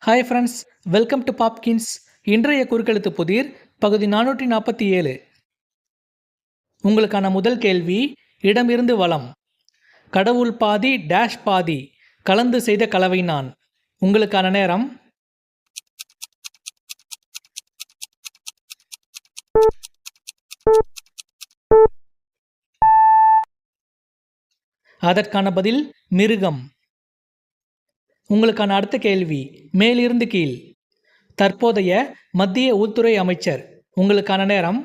Hi friends, welcome to Popkins. இன்றைய குறுக்கெழுத்து புதிர் பகுதி 447. உங்களுக்கான முதல் கேள்வி, இடமிருந்து வலம். கடவுள் பாதி டேஷ் பாதி கலந்து செய்த கலவை நான். உங்களுக்கான நேரம். அதற்கான பதில் மிருகம். உங்களுக்கான அடுத்த கேள்வி, மேலிருந்து கீழ். தற்போதைய மத்திய உள்துறை அமைச்சர். உங்களுக்கான நேரம்.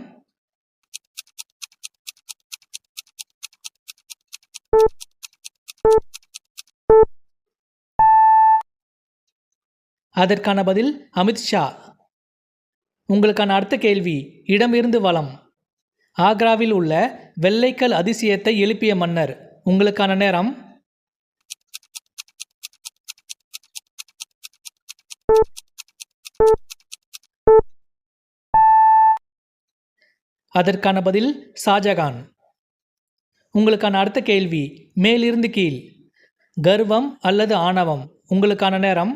அதற்கான பதில் அமித்ஷா. உங்களுக்கான அடுத்த கேள்வி, இடமிருந்து வலம். ஆக்ராவில் உள்ள வெள்ளைக்கல் அதிசயத்தை எழுப்பிய மன்னர். உங்களுக்கான நேரம். அதற்கான பதில் ஷாஜகான். உங்களுக்கான அடுத்த கேள்வி, மேலிருந்து கீழ். கர்வம் அல்லது ஆணவம். உங்களுக்கான நேரம்.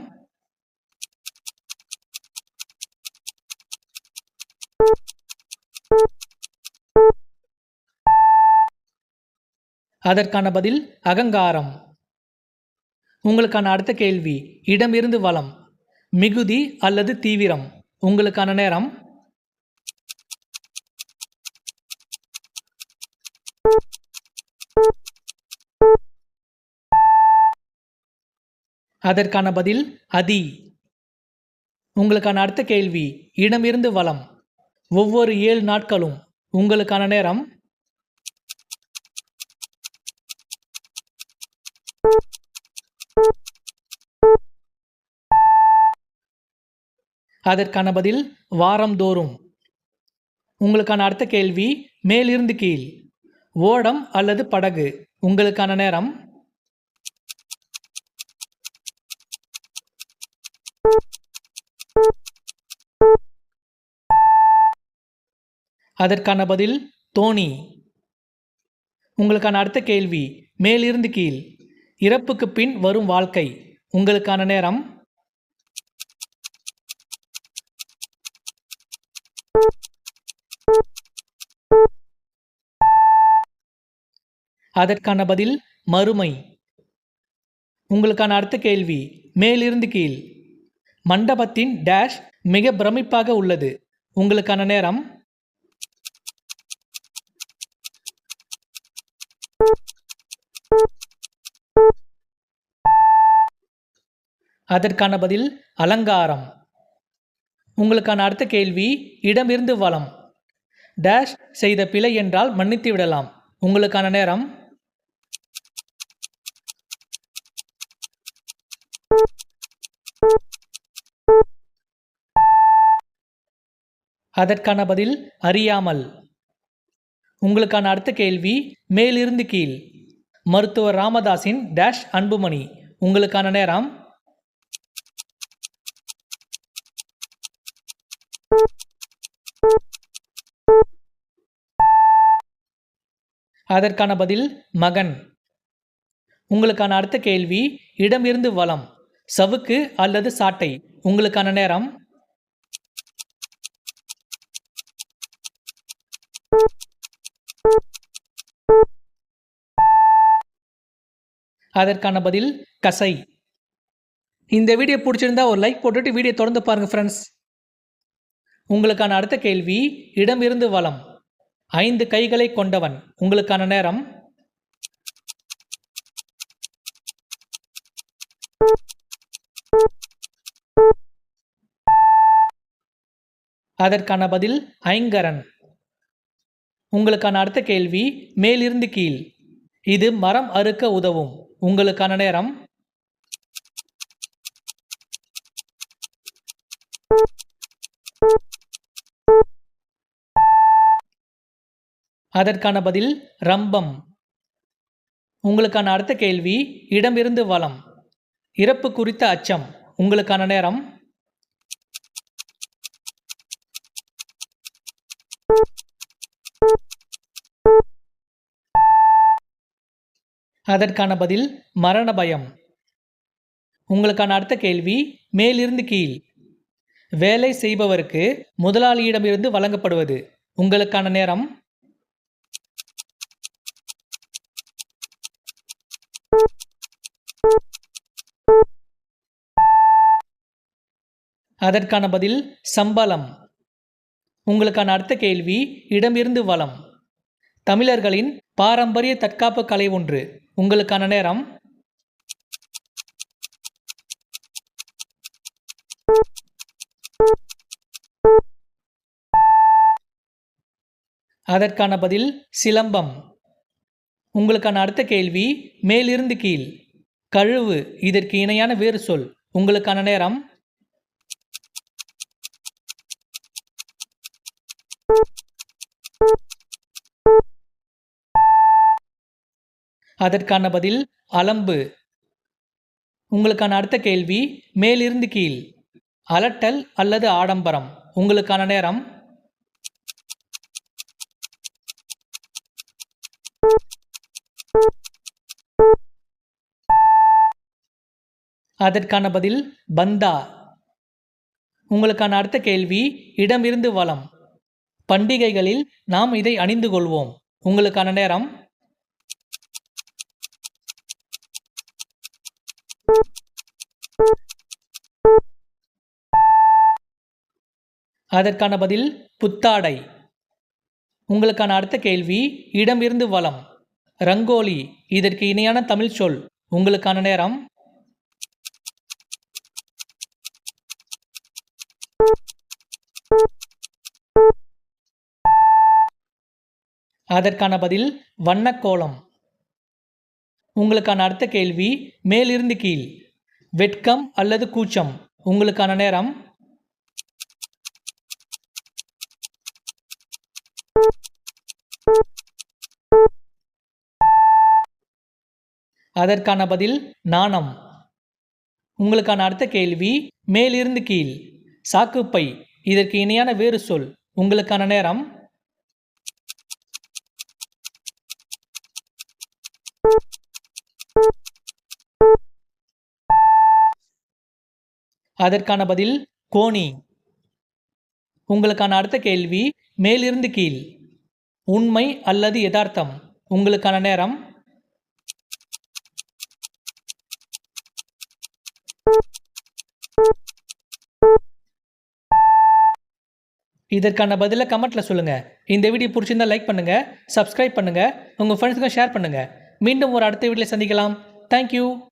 அதற்கான பதில் அகங்காரம். உங்களுக்கான அடுத்த கேள்வி, இடமிருந்து வலம். மிகுதி அல்லது தீவிரம். உங்களுக்கான நேரம். அதற்கான பதில் அதி. உங்களுக்கான அடுத்த கேள்வி, இடமிருந்து வலம். ஒவ்வொரு 7 நாட்களும். உங்களுக்கான நேரம். அதற்கான பதில் வாரந்தோறும். உங்களுக்கான அடுத்த கேள்வி, மேலிருந்து கீழ். ஓடம் அல்லது படகு. உங்களுக்கான நேரம். அதற்கான பதில் தோணி. உங்களுக்கான அடுத்த கேள்வி, மேலிருந்து கீழ். இறப்புக்கு பின் வரும் வாழ்க்கை. உங்களுக்கான நேரம். அதற்கான பதில் மறுமை. உங்களுக்கான அடுத்த கேள்வி, மேலிருந்து கீழ். மண்டபத்தின் டேஷ் மிக பிரமிப்பாக உள்ளது. உங்களுக்கான நேரம். அதற்கான பதில் அலங்காரம். உங்களுக்கான அடுத்த கேள்வி, இடமிருந்து வலம். டேஷ் செய்த பிழை என்றால் மன்னித்து விடலாம். உங்களுக்கான நேரம். அதற்கான பதில் அறியாமல். உங்களுக்கான அடுத்த கேள்வி, மேலிருந்து கீழ். மருத்துவர் ராமதாஸின் டேஷ் அன்புமணி. உங்களுக்கான நேரம். அதற்கான பதில் மகன். உங்களுக்கான அடுத்த கேள்வி, இடமிருந்து வலம். சவுக்கு அல்லது சாட்டை. உங்களுக்கான நேரம். அதற்கான பதில் கசை. இந்த வீடியோ பிடிச்சிருந்தா ஒரு லைக் போட்டுட்டு வீடியோ தொடர்ந்து பாருங்க ஃப்ரெண்ட்ஸ். உங்களுக்கான அடுத்த கேள்வி, இடமிருந்து வலம். 5 கைகளை கொண்டவன். உங்களுக்கான நேரம். அதற்கான பதில் ஐங்கரன். உங்களுக்கான அடுத்த கேள்வி, மேலிருந்து கீழ். இது மரம் அறுக்க உதவும். உங்களுக்கான நேரம். அதற்கான பதில் ரம்பம். உங்களுக்கான அடுத்த கேள்வி, இடமிருந்து வலம். இறப்பு குறித்த அச்சம். உங்களுக்கான நேரம். அதற்கான பதில் மரண பயம். உங்களுக்கான அடுத்த கேள்வி மேலிருந்து கீழ். வேலை செய்பவருக்கு முதலாளியிடமிருந்து வழங்கப்படுவது. உங்களுக்கான நேரம். அதற்கான பதில் சம்பளம். உங்களுக்கான அடுத்த கேள்வி இடமிருந்து வலம். தமிழர்களின் பாரம்பரிய தற்காப்பு கலை ஒன்று. உங்களுக்கான நேரம். அதற்கான பதில் சிலம்பம். உங்களுக்கான அடுத்த கேள்வி மேலிருந்து கீழ். கழுவு இதற்கு இணையான வேறு சொல். உங்களுக்கான நேரம். அதற்கான பதில் அலம்பு. உங்களுக்கான அடுத்த கேள்வி மேலிருந்து கீழ். அலட்டல் அல்லது ஆடம்பரம். உங்களுக்கான நேரம். அதற்கான பதில் பந்தா. உங்களுக்கான அடுத்த கேள்வி இடமிருந்து வலம். பண்டிகைகளில் நாம் இதை அணிந்து கொள்வோம். உங்களுக்கான நேரம். அதற்கான பதில் புத்தாடை. உங்களுக்கான அடுத்த கேள்வி இடமிருந்து வலம். ரங்கோலி இதற்கு இணையான தமிழ் சொல். உங்களுக்கான நேரம். அதற்கான பதில் வண்ணக்கோலம். உங்களுக்கான அடுத்த கேள்வி மேலிருந்து கீழ். வெட்கம் அல்லது கூச்சம். உங்களுக்கான நேரம். அதற்கான பதில் நாணம். உங்களுக்கான அடுத்த கேள்வி மேலிருந்து கீழ். சாக்குப்பை இதற்கு இணையான வேறு சொல். உங்களுக்கான நேரம். அதற்கான பதில் கோணி. உங்களுக்கான அடுத்த கேள்வி மேலிருந்து கீழ். உண்மை அல்லது யதார்த்தம். உங்களுக்கான நேரம். இதற்கான பதிலை கமெண்ட்ல சொல்லுங்க. இந்த வீடியோ பிடிச்சிருந்தா லைக் பண்ணுங்க, சப்ஸ்கிரைப் பண்ணுங்க, உங்க ஃப்ரெண்ட்ஸுக்கு ஷேர் பண்ணுங்க. மீண்டும் ஒரு அடுத்த வீடியோல சந்திக்கலாம். தேங்க்யூ.